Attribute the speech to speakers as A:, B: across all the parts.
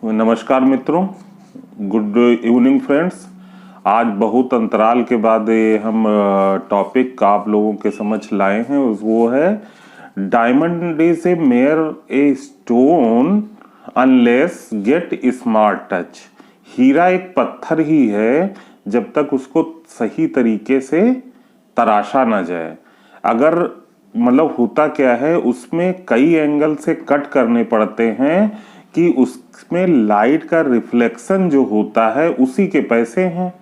A: नमस्कार मित्रों, good evening friends. आज बहुत अंतराल के बाद ये हम टॉपिक आप लोगों के समझ लाए हैं। वो है diamond is a mere a stone unless get smart touch. हीरा एक पत्थर ही है जब तक उसको सही तरीके से तराशा ना जाए। अगर मतलब होता क्या है, उसमें कई एंगल से कट करने पड़ते हैं कि उसमें लाइट का रिफ्लेक्शन जो होता है उसी के पैसे हैं,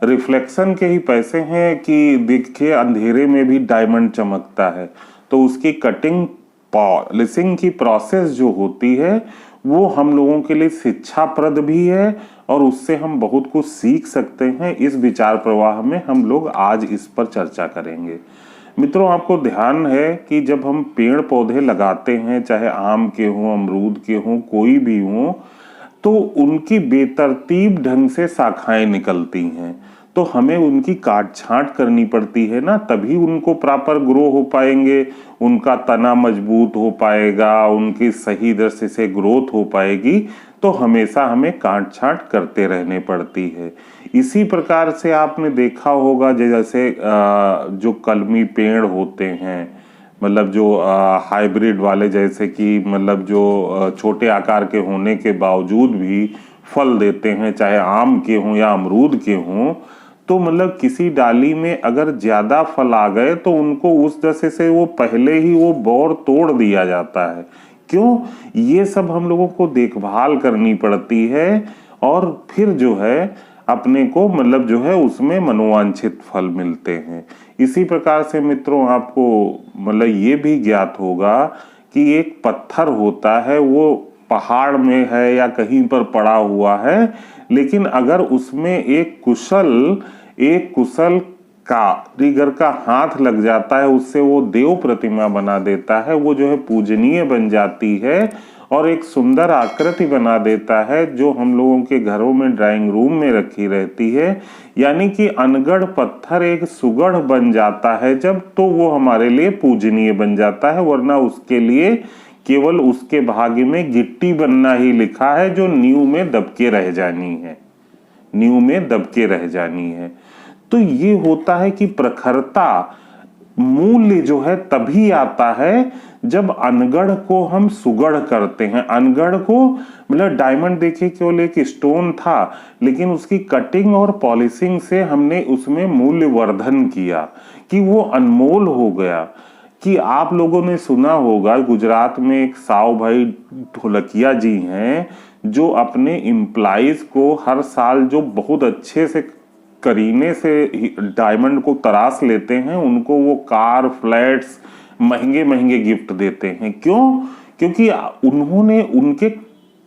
A: रिफ्लेक्शन के ही पैसे हैं कि देखिए अंधेरे में भी डायमंड चमकता है। तो उसकी कटिंग पॉलिशिंग की प्रोसेस जो होती है वो हम लोगों के लिए शिक्षाप्रद भी है और उससे हम बहुत कुछ सीख सकते हैं। इस विचार प्रवाह में हम लोग आज इस पर चर्चा करेंगे। मित्रों, आपको ध्यान है कि जब हम पेड़ पौधे लगाते हैं, चाहे आम के हों, अमरूद के हों, कोई भी हों, तो उनकी बेतरतीब ढंग से शाखाएं निकलती हैं। तो हमें उनकी काट छांट करनी पड़ती है ना, तभी उनको प्रॉपर ग्रो हो पाएंगे, उनका तना मजबूत हो पाएगा, उनकी सही दृष्टि से ग्रोथ हो पाएगी। तो हमेशा हमें काट छांट करते रहने पड़ती है। इसी प्रकार से आपने देखा होगा जैसे जो कलमी पेड़ होते हैं, मतलब जो हाइब्रिड वाले, जैसे कि मतलब जो छोटे आकार के होने के बावजूद भी फल देते हैं, चाहे आम के हों या अमरूद के हों। तो मतलब किसी डाली में अगर ज्यादा फल आ गए तो उनको उस दशे से वो पहले ही वो बोर तोड़ दिया जाता है। क्यों? ये सब हम लोगों को देखभाल करनी पड़ती है और फिर जो है अपने को मतलब जो है उसमें मनोवांछित फल मिलते हैं। इसी प्रकार से मित्रों, आपको मतलब ये भी ज्ञात होगा कि एक पत्थर होता है, वो पहाड़ में है या कहीं पर पड़ा हुआ है, लेकिन अगर उसमें एक कुशल कारीगर का हाथ लग जाता है, उससे वो देव प्रतिमा बना देता है। वो जो है पूजनीय बन जाती है और एक सुंदर आकृति बना देता है, जो हम लोगों के घरों में ड्राइंग रूम में रखी रहती है। यानी कि अनगढ़ पत्थर एक सुगढ़ बन जाता है जब, तो वो हमारे लिए पूजनीय बन जाता है। वरना उसके लिए केवल उसके भाग्य में गिट्टी बनना ही लिखा है, जो नींव में दबके रह जानी है, नींव में दबके रह जानी है। तो ये होता है कि प्रखरता मूल्य जो है तभी आता है जब अनगढ़ को हम सुगढ़ करते हैं। अनगढ़ को मतलब डायमंड देखिए केवल एक स्टोन था, लेकिन उसकी कटिंग और पॉलिशिंग से हमने उसमें मूल्य वर्धन किया कि वो अनमोल हो गया। कि आप लोगों ने सुना होगा गुजरात में एक साव भाई ढोलकिया जी हैं, जो अपने एम्प्लॉइज को हर साल जो बहुत अच्छे से करीने से डायमंड को तराश लेते हैं, उनको वो कार, फ्लैट्स, महंगे महंगे गिफ्ट देते हैं। क्यों? क्योंकि उन्होंने, उनके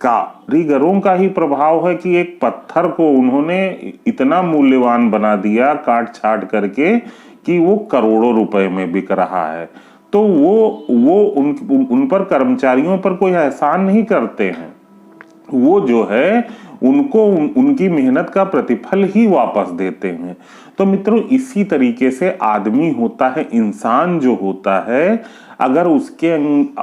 A: कारीगरों का ही प्रभाव है कि एक पत्थर को उन्होंने इतना मूल्यवान बना दिया काट छाट करके कि वो करोड़ों रुपए में बिक रहा है। तो वो उन पर, कर्मचारियों पर कोई एहसान नहीं करते हैं। वो जो है उनको उनकी मेहनत का प्रतिफल ही वापस देते हैं। तो मित्रों, इसी तरीके से आदमी होता है, इंसान जो होता है, अगर उसके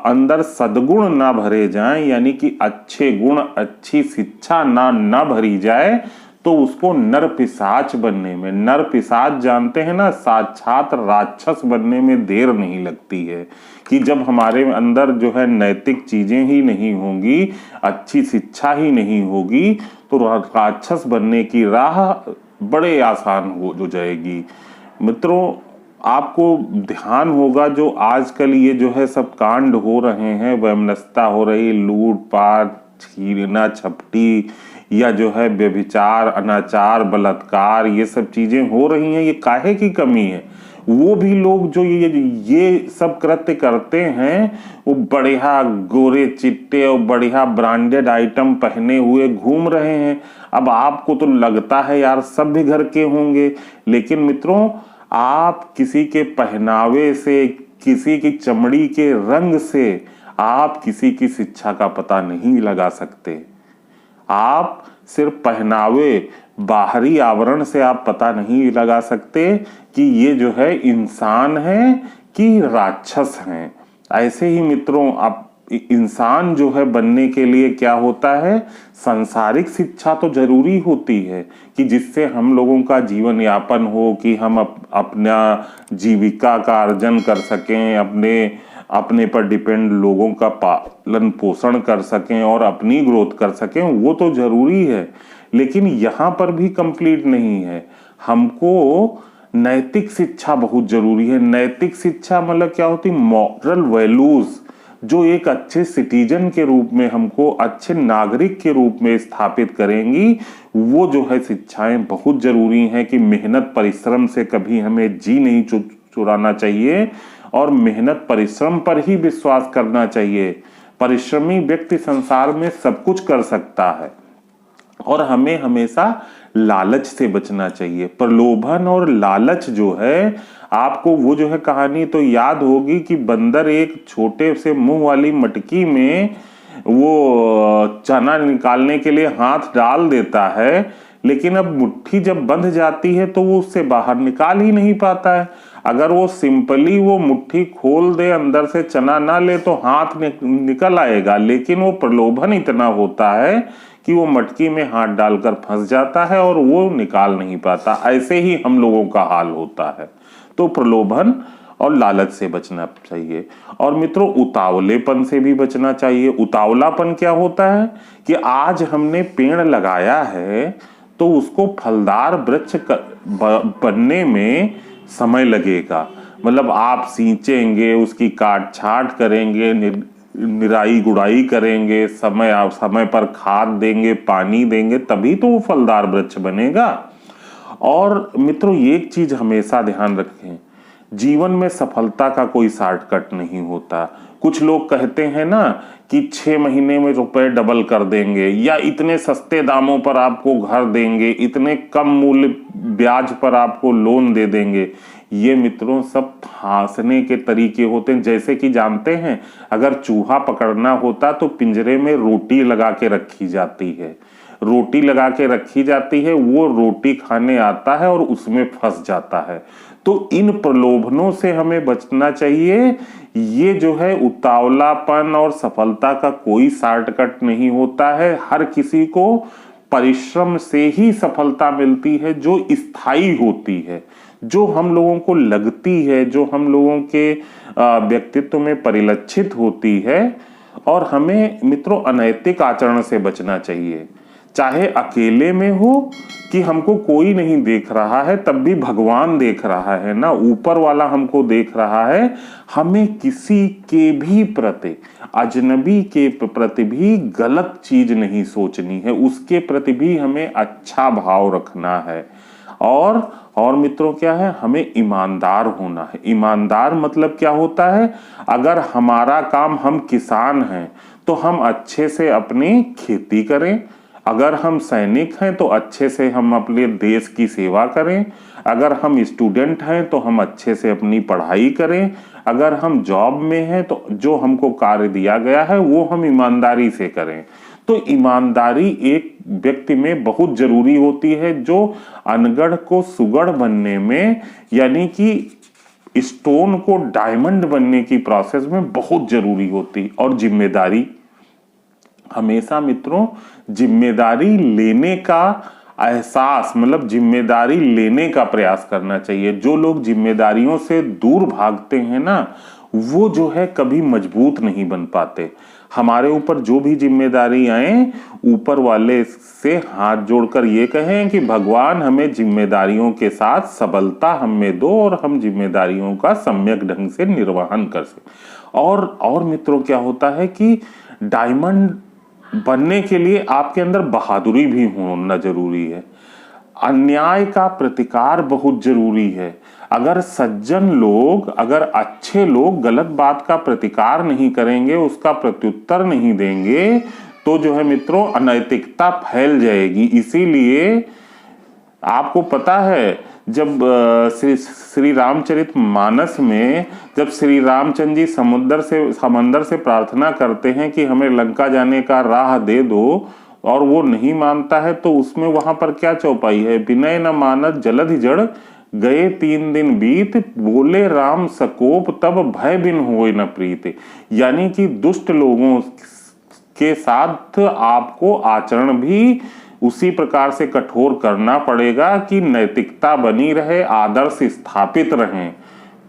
A: अंदर सद्गुण ना भरे जाएं, यानी कि अच्छे गुण, अच्छी शिक्षा ना भरी जाए, तो उसको नर पिशाच बनने में, नर पिशाच जानते हैं ना, साक्षात राक्षस बनने में देर नहीं लगती है। कि जब हमारे अंदर जो है नैतिक चीजें ही नहीं होंगी, अच्छी शिक्षा ही नहीं होगी, तो राक्षस बनने की राह बड़े आसान हो जाएगी। मित्रों, आपको ध्यान होगा जो आजकल ये जो है सब कांड हो रहे हैं, वैमनस्यता हो रही, लूटपाट, छीना झपटी, या जो है व्यभिचार, अनाचार, बलात्कार, ये सब चीजें हो रही हैं, ये काहे की कमी है? वो भी लोग जो ये सब कृत्य करते हैं, वो बढ़िया गोरे चिट्टे और बढ़िया ब्रांडेड आइटम पहने हुए घूम रहे हैं। अब आपको तो लगता है यार सब भी घर के होंगे, लेकिन मित्रों, आप किसी के पहनावे से, किसी की चमड़ी के रंग से आप किसी की शिक्षा का पता नहीं लगा सकते। आप सिर्फ पहनावे, बाहरी आवरण से आप पता नहीं लगा सकते कि ये जो है इंसान है कि राक्षस हैं। ऐसे ही मित्रों, आप इंसान जो है बनने के लिए क्या होता है, सांसारिक शिक्षा तो जरूरी होती है कि जिससे हम लोगों का जीवन यापन हो, कि हम अपना जीविका का अर्जन कर सकें, अपने पर डिपेंड लोगों का पालन पोषण कर सकें और अपनी ग्रोथ कर सकें, वो तो जरूरी है। लेकिन यहाँ पर भी कंप्लीट नहीं है। हमको नैतिक शिक्षा बहुत जरूरी है। नैतिक शिक्षा मतलब क्या होती, मॉरल वैल्यूज जो एक अच्छे सिटीजन के रूप में हमको अच्छे नागरिक के रूप में स्थापित करेंगी, वो जो है शिक्षाएं बहुत जरूरी हैं। कि मेहनत परिश्रम से कभी हमें जी नहीं चुराना चाहिए और मेहनत परिश्रम पर ही विश्वास करना चाहिए। परिश्रमी व्यक्ति संसार में सब कुछ कर सकता है और हमें हमेशा लालच से बचना चाहिए। प्रलोभन और लालच जो है, आपको वो जो है कहानी तो याद होगी कि बंदर एक छोटे से मुंह वाली मटकी में वो चना निकालने के लिए हाथ डाल देता है, लेकिन अब मुट्ठी जब बंध जाती है तो वो उससे बाहर निकाल ही नहीं पाता है। अगर वो सिंपली वो मुट्ठी खोल दे, अंदर से चना ना ले तो हाथ निकल आएगा, लेकिन वो प्रलोभन इतना होता है कि वो मटकी में हाथ डालकर फंस जाता है और वो निकाल नहीं पाता। ऐसे ही हम लोगों का हाल होता है। तो प्रलोभन और लालच से बचना चाहिए। और मित्रों, उतावलेपन से भी बचना चाहिए। उतावलापन क्या होता है कि आज हमने पेड़ लगाया है तो उसको फलदार वृक्ष बनने में समय लगेगा। मतलब आप सींचेंगे, उसकी काट छांट करेंगे, निराई गुड़ाई करेंगे, समय पर खाद देंगे, पानी देंगे, तभी तो वो फलदार वृक्ष बनेगा। और मित्रों, एक चीज हमेशा ध्यान रखें, जीवन में सफलता का कोई शॉर्टकट नहीं होता। कुछ लोग कहते हैं ना कि 6 महीने में रुपए डबल कर देंगे, या इतने सस्ते दामों पर आपको घर देंगे, इतने कम मूल्य ब्याज पर आपको लोन दे देंगे। ये मित्रों सब फांसने के तरीके होते हैं। जैसे कि जानते हैं, अगर चूहा पकड़ना होता तो पिंजरे में रोटी लगा के रखी जाती है, रोटी लगा के रखी जाती है, वो रोटी खाने आता है और उसमें फंस जाता है। तो इन प्रलोभनों से हमें बचना चाहिए। ये जो है उतावलापन और सफलता का कोई शॉर्टकट नहीं होता है। हर किसी को परिश्रम से ही सफलता मिलती है, जो स्थायी होती है, जो हम लोगों को लगती है, जो हम लोगों के व्यक्तित्व में परिलक्षित होती है। और हमें मित्रों अनैतिक आचरण से बचना चाहिए, चाहे अकेले में हो कि हमको कोई नहीं देख रहा है, तब भी भगवान देख रहा है ना, ऊपर वाला हमको देख रहा है। हमें किसी के भी प्रति, अजनबी के प्रति भी गलत चीज नहीं सोचनी है, उसके प्रति भी हमें अच्छा भाव रखना है। और मित्रों क्या है, हमें ईमानदार होना है। ईमानदार मतलब क्या होता है, अगर हमारा काम, हम किसान हैं तो हम अच्छे से अपनी खेती करें, अगर हम सैनिक हैं तो अच्छे से हम अपने देश की सेवा करें, अगर हम स्टूडेंट हैं तो हम अच्छे से अपनी पढ़ाई करें, अगर हम जॉब में हैं तो जो हमको कार्य दिया गया है वो हम ईमानदारी से करें। तो ईमानदारी एक व्यक्ति में बहुत जरूरी होती है, जो अनगढ़ को सुगढ़ बनने में, यानी कि स्टोन को डायमंड बनने की प्रोसेस में बहुत जरूरी होती। और जिम्मेदारी, हमेशा मित्रों जिम्मेदारी लेने का एहसास, मतलब जिम्मेदारी लेने का प्रयास करना चाहिए। जो लोग जिम्मेदारियों से दूर भागते हैं ना, वो जो है कभी मजबूत नहीं बन पाते। हमारे ऊपर जो भी जिम्मेदारी आए, ऊपर वाले से हाथ जोड़कर ये कहें कि भगवान हमें जिम्मेदारियों के साथ सबलता हमें दो और हम जिम्मेदारियों का सम्यक ढंग से निर्वहन कर सकें। और मित्रों क्या होता है कि डायमंड बनने के लिए आपके अंदर बहादुरी भी होना जरूरी है। अन्याय का प्रतिकार बहुत जरूरी है। अगर सज्जन लोग, अगर अच्छे लोग गलत बात का प्रतिकार नहीं करेंगे, उसका प्रत्युत्तर नहीं देंगे, तो जो है मित्रों अनैतिकता फैल जाएगी। इसीलिए आपको पता है, जब श्री रामचरितमानस में जब श्री रामचंद्र जी समंदर से प्रार्थना करते हैं कि हमें लंका जाने का राह दे दो, और वो नहीं मानता है, तो उसमें वहां पर क्या चौपाई है, विनय न मानत जलधि जड़ गए 3 दिन बीत, बोले राम सकोप तब भय बिन होय न प्रीत। यानी कि दुष्ट लोगों के साथ आपको आचरण भी उसी प्रकार से कठोर करना पड़ेगा कि नैतिकता बनी रहे, आदर्श स्थापित रहें,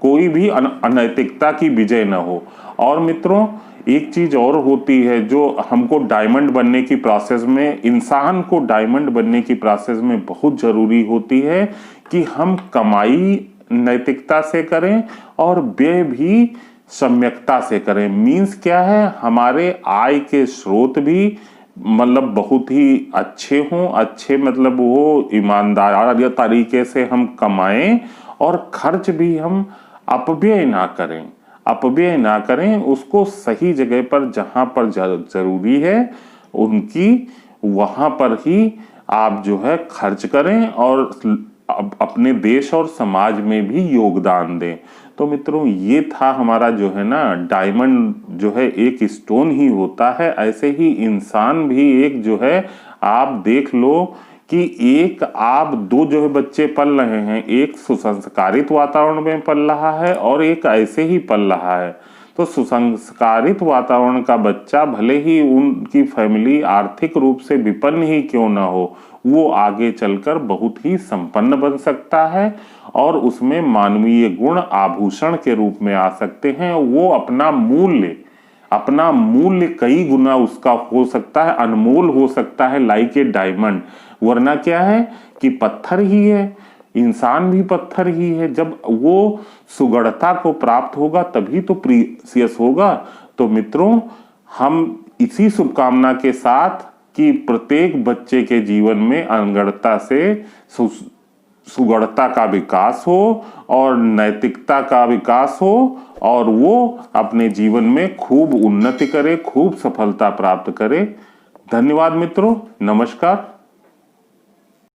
A: कोई भी अनैतिकता की विजय न हो। और मित्रों, एक चीज और होती है जो हमको डायमंड बनने की प्रोसेस में, इंसान को डायमंड बनने की प्रोसेस में बहुत जरूरी होती है कि हम कमाई नैतिकता से करें और व्यय भी सम्यकता से करें। मीन्स क्या है, हमारे आय के स्रोत भी मतलब बहुत ही अच्छे हों, अच्छे मतलब वो ईमानदार तरीके से हम कमाएं और खर्च भी हम अपव्यय ना करें, अपव्यय ना करें, उसको सही जगह पर जहां पर जरूरी है उनकी वहां पर ही आप जो है खर्च करें और अपने देश और समाज में भी योगदान दें। तो मित्रों, ये था हमारा जो है ना, डायमंड जो है एक स्टोन ही होता है, ऐसे ही इंसान भी एक जो है, आप देख लो कि एक आप दो जो है बच्चे पल रहे हैं, एक सुसंस्कारित वातावरण में पल रहा है और एक ऐसे ही पल रहा है। तो सुसंस्कारित वातावरण का बच्चा भले ही उनकी फैमिली आर्थिक रूप से विपन्न ही क्यों ना हो, वो आगे चलकर बहुत ही संपन्न बन सकता है और उसमें मानवीय गुण आभूषण के रूप में आ सकते हैं। वो अपना मूल्य कई गुना उसका हो सकता है, अनमोल हो सकता है, लाइक ए डायमंड। वरना क्या है कि पत्थर ही है, इंसान भी पत्थर ही है। जब वो सुगढ़ता को प्राप्त होगा तभी तो प्रीसियस होगा। तो मित्रों, हम इसी शुभकामना के साथ कि प्रत्येक बच्चे के जीवन में अनगढ़ता से सुगढ़ता का विकास हो और नैतिकता का विकास हो और वो अपने जीवन में खूब उन्नति करे, खूब सफलता प्राप्त करे। धन्यवाद मित्रों, नमस्कार।